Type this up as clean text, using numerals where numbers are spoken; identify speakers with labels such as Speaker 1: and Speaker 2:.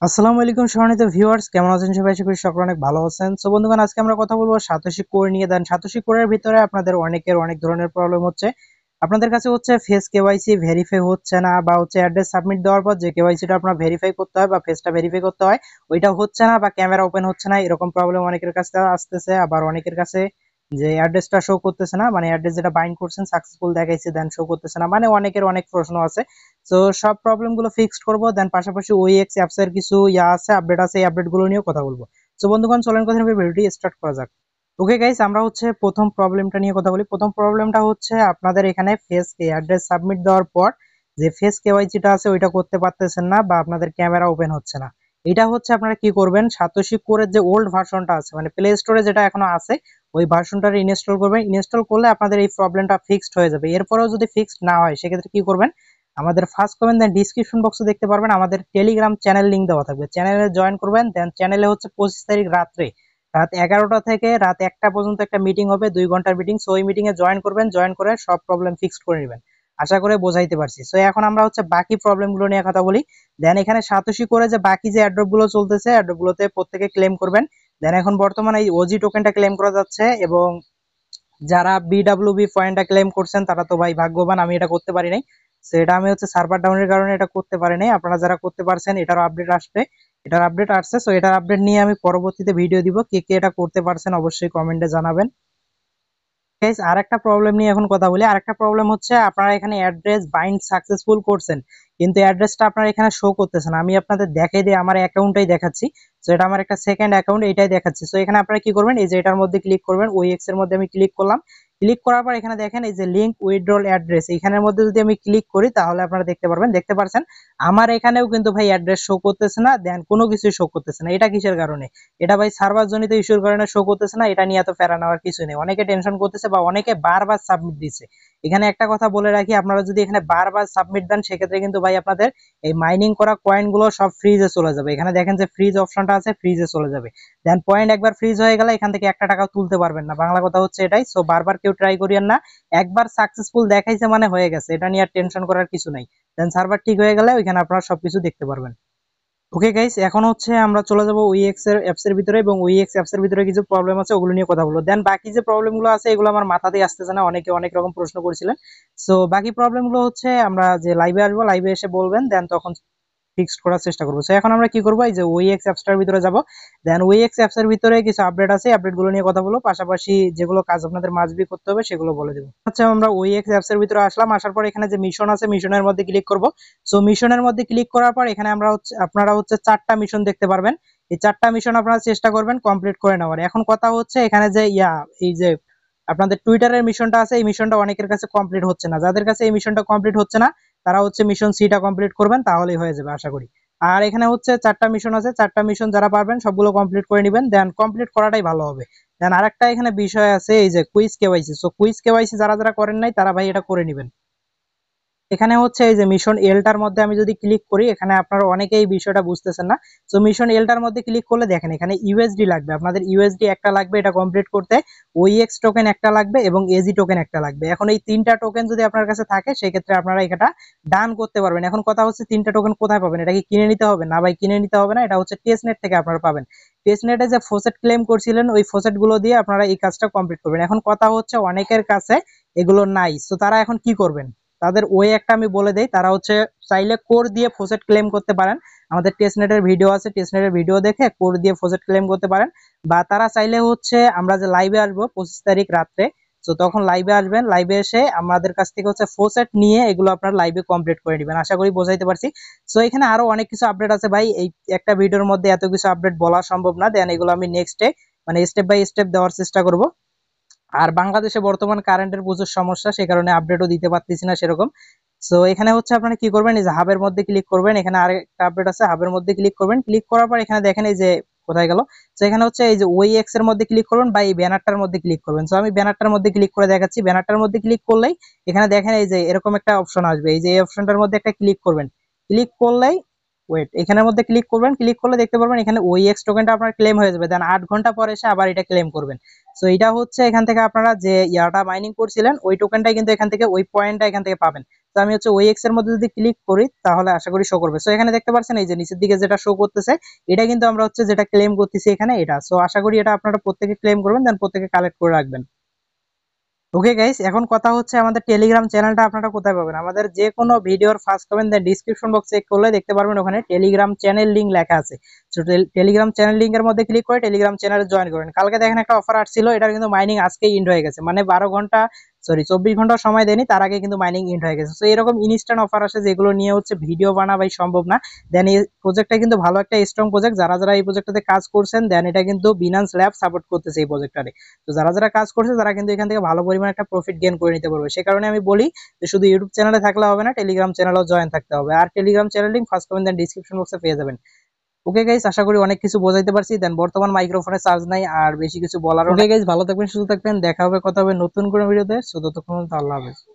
Speaker 1: আসসালামু আলাইকুম সম্মানিত ভিউয়ার্স, কেমন আছেন সবাই? আশা করি সকলে অনেক ভালো আছেন। সো বন্ধুগণ, আজকে আমরা কথা বলবো সাতোশি কোর নিয়ে। দেন সাতোশি কোরের ভিতরে আপনাদের অনেকের অনেক ধরনের প্রবলেম হচ্ছে। আপনাদের কাছে হচ্ছে ফেস কেওয়াইসি ভেরিফাই হচ্ছে না, বা হচ্ছে অ্যাড্রেস সাবমিট দেওয়ার পর যে কেওয়াইসিটা আপনার ভেরিফাই করতে হয় বা ফেসটা ভেরিফাই করতে হয় ওইটা হচ্ছে না, বা ক্যামেরা ওপেন হচ্ছে না। এরকম প্রবলেম অনেকের কাছে আসতেছে। আবার অনেকের কাছে যে অ্যাড্রেসটা শো করতেছে না, মানে অ্যাড্রেস যেটা বাইন্ড করছেন সাকসেসফুল দেখাইছে, দেন শো করতেছে না। মানে অনেকের অনেক প্রশ্ন আছে। তো সব প্রবলেম গুলো ফিক্সড করবো। দেন পাশাপাশি ওএক্স অ্যাপস এর কিছু আছে, আপডেট আছে, এই আপডেট গুলো নিয়েও কথা বলবো। তো বন্ধুগণ, চলেন কথা নিয়ে ভিডিওটি স্টার্ট করা যাক। ওকে গাইস, আমরা হচ্ছে প্রথম প্রবলেমটা নিয়ে কথা বলি। প্রথম প্রবলেমটা হচ্ছে আপনাদের এখানে ফেস অ্যাড্রেস সাবমিট দেওয়ার পর যে ফেস কেওয়াইসিটা আছে ওইটা করতে পারতেছেন না, বা আপনাদের ক্যামেরা ওপেন হচ্ছে না। এটা হচ্ছে আপনারা কি করবেন, সাতোশি কোরের যে ওল্ড ভার্সনটা আছে, মানে প্লে স্টোরে যেটা এখনো আছে, ওই ভার্সনটা ইনস্টল করবেন। ইনস্টল করলে আপনাদের এই প্রবলেমটা ফিক্সড হয়ে যাবে। এরপরেও যদি ফিক্সড না হয়, সেক্ষেত্রে কি করবেন, আমাদের ফার্স্ট কমেন্ট দেন ডিসক্রিপশন বক্সে দেখতে পারবেন আমাদের টেলিগ্রাম চ্যানেল লিংক দেওয়া থাকবে। চ্যানেলে জয়েন করবেন। দেন চ্যানেলে হচ্ছে 25 তারিখ রাত্রে রাত 11টা থেকে রাত 1টা পর্যন্ত একটা মিটিং হবে, 2 ঘন্টার মিটিং। সো ওই মিটিং এ জয়েন করবেন, জয়েন করে সব প্রবলেম ফিক্সড করে নেবেন। আশা করে বোঝাইতে পারছি। সো এখন আমরা হচ্ছে বাকি প্রবলেম গুলো নিয়ে কথা বলি। দেন এখানে সাতোশি করে যে বাকি যে অ্যাড্রপ গুলো চলতেছে, অ্যাড্রপ গুলোতে প্রত্যেকে ক্লেম করবেন। দেন এখন বর্তমানে এই ওজি টোকেনটা ক্লেম করা যাচ্ছে, এবং যারা বিডব্লিউবি পয়েন্টটা ক্লেম করছেন তারা তো ভাই ভাগ্যবান, আমি এটা করতে পারি নাই। সেটা আমি হচ্ছে সার্ভার ডাউনের কারণে এটা করতে পারি নাই। আপনারা যারা করতে পারছেন, এটার আপডেট আসবে, এটার আপডেট আসছে। সো এটার আপডেট নিয়ে আমি পরবর্তীতে ভিডিও দিব। কে কে এটা করতে পারছেন অবশ্যই কমেন্টে জানাবেন। গাইস, আরেকটা প্রবলেম নিয়ে এখন কথা বলি। আরেকটা প্রবলেম হচ্ছে আপনারা এখানে অ্যাড্রেস বাইন্ড সাকসেসফুল করছেন, কিন্তু অ্যাড্রেসটা আপনার এখানে শো করতেছে না। আমি আপনাদের দেখাই দিই, আমার অ্যাকাউন্টটাই দেখাচ্ছি। সো এটা আমার একটা সেকেন্ড অ্যাকাউন্ট, এটাই দেখাচ্ছি। সো এখানে আপনারা কি করবেন, এই যে এটার মধ্যে ক্লিক করবেন, ওএক্স এর মধ্যে আমি ক্লিক করলাম। ক্লিক করার পর এখানে দেখেন এই যে লিংক উইথড্রল অ্যাড্রেস, এখানের মধ্যে যদি আমি ক্লিক করি তাহলে আপনারা দেখতে পারবেন, দেখতে পারছেন আমার এখানেও কিন্তু ভাই অ্যাড্রেস শো করতেছে না। দেন কোনো কিছুই শো করতেছে না। এটা কিসের কারণে? এটা ভাই সার্ভার জনিত ইস্যুর কারণে শো করতেছে না। এটা নিয়ে এত প্যারা নেওয়ার কিছু নেই। অনেকে টেনশন করতেছে, বা অনেকে বারবার সাবমিট দিচ্ছে। এখানে একটা কথা বলে রাখি, আপনারা যদি এখানে বারবার সাবমিট দেন, সেক্ষেত্রে কিন্তু ভাই আপনাদের এই মাইনিং করা কয়েন গুলো সব ফ্রিজে চলে যাবে। এখানে দেখেন যে ফ্রিজ অপশনটা আছে, ফ্রিজে চলে যাবে। দেন পয়েন্ট একবার ফ্রিজ হয়ে গেলে এখান থেকে একটা টাকাও তুলতে পারবেন না। বাংলা কথা হচ্ছে এটাই। সো বারবার কেউ ট্রাই করিয়েন না। একবার সাকসেসফুল দেখাইছে মানে হয়ে গেছে, এটা নিয়ে আর টেনশন করার কিছু নাই। দেন সার্ভার ঠিক হয়ে গেলে ওইখানে আপনারা সবকিছু দেখতে পারবেন। ওকে গাইস, এখন হচ্ছে আমরা চলে যাব ওইএক্স এর অ্যাপস এর ভিতরে, এবং ওইএক্স অ্যাপস এর ভিতরে কিছু প্রবলেম আছে, ওগুলো নিয়ে কথা বলবো। দেন বাকি যে প্রবলেম গুলো আছে এগুলো আমার মাথাতেই আসতেছে না, অনেকে অনেক রকম প্রশ্ন করেছিলেন। সো বাকি প্রবলেম গুলো হচ্ছে আমরা যে লাইভে আসবো, লাইভে এসে বলবেন, দেন তখন ফিক্সড করার চেষ্টা করবো। সো এখন আমরা কি করবো, এই যে ওইএক্স অ্যাপসটার ভিতরে যাব। দেন ওইএক্স অ্যাপস এর ভিতরে কিছু আপডেট আছে, আপডেট গুলো নিয়ে কথা বলবো। পাশাপাশি যেগুলো কাজ আপনাদের মাস্ট বি করতে হবে সেগুলো বলে দেবো। আচ্ছা, আমরা ওইএক্স অ্যাপস এর ভিতরে আসলাম। আসার পর এখানে যে মিশন আছে, মিশনের মধ্যে ক্লিক করব। সো মিশনের মধ্যে ক্লিক করার পর এখানে আমরা হচ্ছে আপনারা হচ্ছে 4টা মিশন দেখতে পারবেন। এই 4টা মিশন আপনারা চেষ্টা করবেন কমপ্লিট করে নেওয়ার। এখন কথা হচ্ছে এখানে যে এই যে আপনাদের টুইটারের মিশনটা আছে, এই মিশনটা অনেকের কাছে কমপ্লিট হচ্ছে না। যাদের কাছে এই মিশনটা কমপ্লিট হচ্ছে না, তারা হচ্ছে মিশন সিটা কমপ্লিট করবেন, তাহলেই হয়ে যাবে আশা করি। আর এখানে হচ্ছে 4টা মিশন আছে, 4টা মিশন যারা পারবেন সবগুলো কমপ্লিট করে নেবেন। দেন কমপ্লিট করাটাই ভালো হবে। দেন আরেকটা এখানে বিষয় আছে, এই যে quiz KYC. So quiz KYC যারা যারা করেন নাই তারা ভাই এটা করে নেবেন। এখানে হচ্ছে এই যে মিশন এলটার মধ্যে আমি যদি ক্লিক করি, এখানে আপনারা অনেকেই এই বিষয়টা বুঝতেছেন না। সো মিশন এলটার মধ্যে ক্লিক করলে দেখেন এখানে ইউএসডি লাগবে, আপনাদের ইউএসডি একটা লাগবে এটা কমপ্লিট করতে, ওইএক্স টোকেন একটা লাগবে, এবং এজি টোকেন একটা লাগবে। এখন এই 3টা টোকেন যদি আপনার কাছে থাকে, সেক্ষেত্রে আপনারা এটা ডান করতে পারবেন। এখন কথা হচ্ছে 3টা টোকেন কোথায় পাবেন? এটা কি কিনে নিতে হবে? না ভাই, কিনে নিতে হবে না, এটা হচ্ছে টেস্টনেট থেকে আপনারা পাবেন। টেস্টনেটে যে ফোসেট ক্লেম করছিলেন, ওই ফোসেট গুলো দিয়ে আপনারা এই কাজটা কমপ্লিট করবেন। এখন কথা হচ্ছে অনেকের কাছে এগুলো নাই। সো তারা এখন কি করবেন? তাদের ওয়ে একটা আমি বলে দেই। তারা হচ্ছে চাইলে কোর দিয়ে ফসেট ক্লেম করতে পারেন। আমাদের টেস্টনেটের ভিডিও আছে, টেস্টনেটের ভিডিও দেখে কোর দিয়ে ফসেট ক্লেম করতে পারেন। বা তারা চাইলে হচ্ছে আমরা যে লাইভে আসবো 25 তারিখ রাত্রে, তো তখন লাইভে আসবেন, লাইভে এসে আমাদের কাছ থেকে হচ্ছে ফোসেট নিয়ে এগুলো আপনার লাইভে কমপ্লিট করে দিবেন। আশা করি বোঝাইতে পারছি। সো এখানে আরো অনেক কিছু আপডেট আছে ভাই, এই একটা ভিডিওর মধ্যে এত কিছু আপডেট বলা সম্ভব না। দেন এগুলো আমি নেক্সটে মানে স্টেপ বাই স্টেপ দেওয়ার চেষ্টা করব। আর বাংলাদেশে বর্তমান কারেন্টের প্রচুর সমস্যা, সে কারণে আপডেটও দিতে পারতেছি না সেরকম। সো এখানে হচ্ছে আপনারা কি করবেন, এই যে হাবের মধ্যে ক্লিক করবেন। এখানে আরেকটা আপডেট আছে, হাবের মধ্যে ক্লিক করবেন। ক্লিক করার পর এখানে দেখেন এই যে কোথায় গেল। তো এখানে হচ্ছে এই যে ওইএক্স এর মধ্যে ক্লিক করবেন, বা এই ব্যানারটার মধ্যে ক্লিক করবেন। সো আমি ব্যানারটার মধ্যে ক্লিক করে দেখাচ্ছি। ব্যানারটার মধ্যে ক্লিক করলেই এখানে দেখেন এই যে এরকম একটা অপশন আসবে। এই যে এই অপশনটার মধ্যে একটা ক্লিক করবেন। ক্লিক করলেই ওয়েট, এখানের মধ্যে ক্লিক করবেন, ক্লিক করলে দেখতে পারবেন এখানে ওইএক্স টোকেনটা আপনার ক্লেম হয়ে যাবে, দেন 8 ঘন্টা পরে এসে আবার এটা ক্লেম করবেন। সো এটা হচ্ছে এখান থেকে আপনারা যে ইয়াটা মাইনিং করছিলেন ওই টোকেনটাই কিন্তু এখান থেকে ওই পয়েন্টটা এখান থেকে পাবেন। তো আমি হচ্ছে ওইএক্স এর মধ্যে যদি ক্লিক করি তাহলে আশা করি শো করবে। সো এখানে দেখতে পাচ্ছেন এই যে নিচের দিকে যেটা শো করতেছে এটা কিন্তু আমরা হচ্ছে যেটা ক্লেম করতেছি এখানে এটা। সো আশা করি এটা আপনারা প্রত্যেকে ক্লেম করবেন, দেন প্রত্যেকে কালেক্ট করে রাখবেন। ওকে গাইস, এখন কথা হচ্ছে আমাদের টেলিগ্রাম চ্যানেলটা আপনারা কোথায় পাবেন। আমাদের যে কোনো ভিডিওর first comment then description box check করলে দেখতে পারবেন ওখানে টেলিগ্রাম চ্যানেল লিংক লেখা আছে। সো টেলিগ্রাম চ্যানেল লিংকের মধ্যে ক্লিক করে টেলিগ্রাম চ্যানেলে জয়েন করবেন। কালকে দেখেন একটা অফার আসছিল, এটার কিন্তু মাইনিং আজকেই ইন্ড হয়ে গেছে, মানে 12 ঘন্টা, সরি 24 ঘন্টা সময় দেয়নি, তার আগে কিন্তু মাইনিং ইন্ড হয়ে গেছে। তো এরকম ইনস্ট্যান্ট অফার আসে যেগুলো নিয়ে হচ্ছে ভিডিও বানাবাই সম্ভব না। দেন এই প্রজেক্টটা কিন্তু ভালো একটা স্ট্রং প্রজেক্ট, যারা যারা এই প্রজেক্টটাতে কাজ করছেন দেন এটা কিন্তু বিনান্স ল্যাব সাপোর্ট করতেছে এই প্রজেক্টটারে। তো যারা যারা কাজ করছে তারা কিন্তু এখান থেকে ভালো পরিমাণ একটা প্রফিট গেইন করে নিতে পারবে। সে কারণে আমি বলি যে শুধু ইউটিউব চ্যানেলে থাকলে হবে না, টেলিগ্রাম চ্যানেলেও জয়েন থাকতে হবে। আর telegram channel link first comment then description বক্সে পেয়ে যাবেন। ওকে গাইস, আশা করি অনেক কিছু বোঝাইতে পারছি। দেন বর্তমান মাইক্রোফোনে চার্জ নাই আর বেশি কিছু বলার। ওকে গাইস, ভালো থাকবেন, সুস্থ থাকবেন, দেখা হবে কথা হবে নতুন কোনো ভিডিওতে। সো ততক্ষণ আল্লাহ হাফেজ।